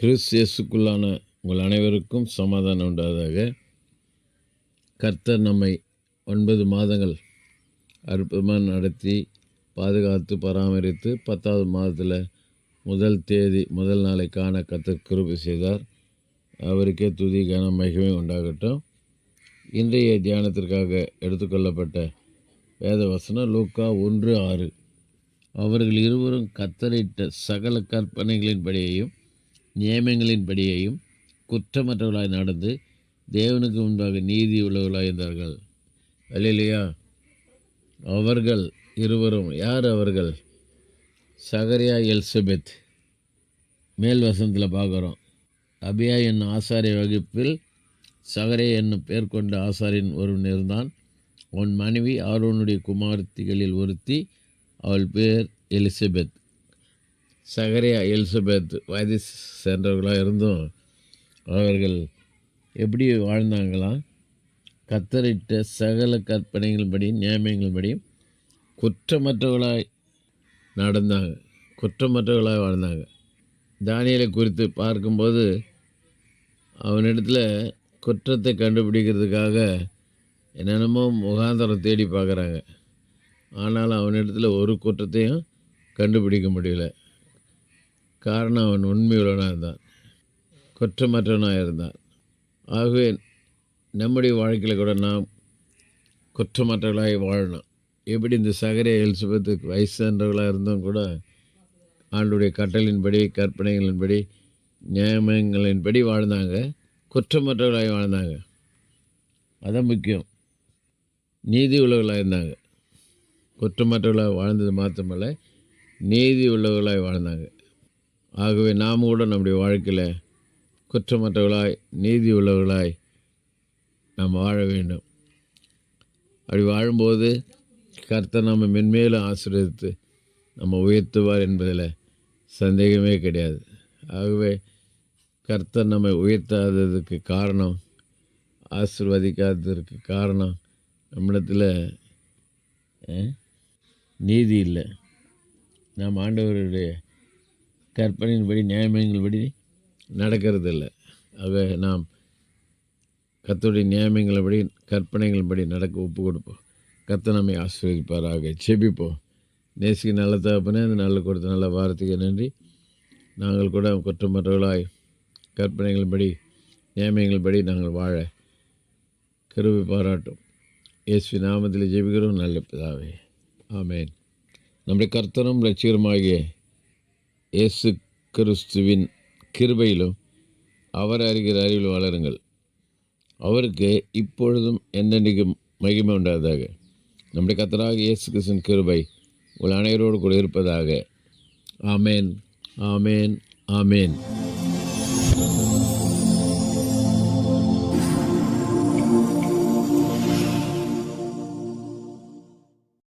கிறிஸ்து இயேசுக்குள்ளான உங்கள் அனைவருக்கும் சமாதானம் உண்டாதாக. கர்த்தர் நம்மை 9 மாதங்கள் அற்புதமாக நடத்தி பாதுகாத்து பராமரித்து 10வது மாதத்தில் முதல் நாளை காண கர்த்தர் கிருபை செய்தார். அவருக்கே துதி கனம் மகிமை உண்டாகட்டும். இன்றைய தியானத்திற்காக எடுத்துக்கொள்ளப்பட்ட வேத வசனம் லூக்கா 1:6. அவர்கள் இருவரும் கர்த்தரிட்ட சகல கற்பனைகளின்படியையும் நியமங்களின்படியையும் குற்றமற்றவர்களாய் நடந்து தேவனுக்கு முன்பாக நீதி உள்ளவர்களாக இருந்தார்கள். அல்லேலூயா. அவர்கள் இருவரும் யார்? அவர்கள் சகரியா, எலிசபெத். மேல் வசனத்தில் பார்க்குறோம். அபியா என்னும் ஆசாரிய வகுப்பில் சகரியா என்னும் பேர் கொண்ட ஆசாரியன் ஒருவன் இருந்தான். அவன் மனைவி ஆரோனுடைய குமாரத்திகளில் ஒருத்தி, அவள் பேர் எலிசபெத். சகரியா, எலிசபெத் வயது சென்றவர்களாக இருந்தும் அவர்கள் எப்படி வாழ்ந்தாங்களாம்? கர்த்தரிட்ட சகல கற்பனைகளின்படி நியமங்களின்படியும் குற்றமற்றவர்களாய் வாழ்ந்தாங்க. தானியேலை குறித்து பார்க்கும்போது அவனிடத்தில் குற்றத்தை கண்டுபிடிக்கிறதுக்காக என்னென்னமோ முகாந்தரம் தேடி பார்க்குறாங்க. ஆனால் அவனிடத்தில் ஒரு குற்றத்தையும் கண்டுபிடிக்க முடியல. காரணம், அவன் உண்மையுள்ளவனாக இருந்தான், குற்றமற்றவனாக இருந்தான். ஆகவே நம்முடைய வாழ்க்கையில் கூட நாம் குற்றமற்றவர்களாக வாழணும். எப்படி இந்த சகரியா, எலிசபெத்துக்கு வயசு சென்றவர்களாக இருந்தும் கூட ஆண்டுடைய கட்டளின்படி கற்பனைகளின்படி நியமங்களின்படி வாழ்ந்தாங்க, குற்றமற்றவர்களாக வாழ்ந்தாங்க. அதான் முக்கியம். நீதி உள்ளவர்களாக இருந்தாங்க. குற்றமற்றவர்களாக வாழ்ந்தது மாத்திரமல்ல, நீதி உள்ளவர்களாக வாழ்ந்தாங்க. ஆகவே நாம் கூட நம்முடைய வாழ்க்கையில் குற்றமற்றவர்களாய் நீதி உள்ளவர்களாய் நாம் வாழ வேண்டும். அப்படி வாழும்போது கர்த்தர் நம்ம மென்மேலும் ஆசீர்வதித்து நம்ம உயர்த்துவார் என்பதில் சந்தேகமே கிடையாது. ஆகவே கர்த்தர் நம்மை உயர்த்தாததுக்கு காரணம், ஆசீர்வதிக்காததற்கு காரணம், நம்மிடத்தில் நீதி இல்லை. நாம் ஆண்டவருடைய கற்பனையின்படி நியாயங்களின்படி நடக்கிறதில்லை. ஆக நாம் கர்த்தருடைய நியாயங்களின்படி கற்பனைகளின்படி நடக்க ஒப்பு கொடுப்போம். கர்த்தர் நம்மை ஆசீர்வதிப்பாராக. செபிப்போம். நேசிக்க நல்ல தகப்பனே, அந்த நல்ல கொடுத்த நல்ல வார்த்தைக்கு நன்றி. நாங்கள் கூட குற்றமற்றவர்களாய் கற்பனைகளின்படி நியமங்களின்படி நாங்கள் வாழ கிருபை பாராட்டும். இயேசு நாமத்தில் ஜெபிக்கிறோம் நல்ல பிதாவே, ஆமேன். நம்முடைய கர்த்தரும் இரட்சகருமாகிய இயேசு கிறிஸ்துவின் கிருபையிலும் அவர் அறிகிற அறிவில் வளருங்கள். அவருக்கு இப்பொழுதும் என்னென்றைக்கும் மகிமை உண்டாவதாக. நம்முடைய கர்த்தராக இயேசு கிறிஸ்துவின் கிருபை உங்கள் அனைவரோடு கூட இருப்பதாக. ஆமேன், ஆமேன், ஆமேன்.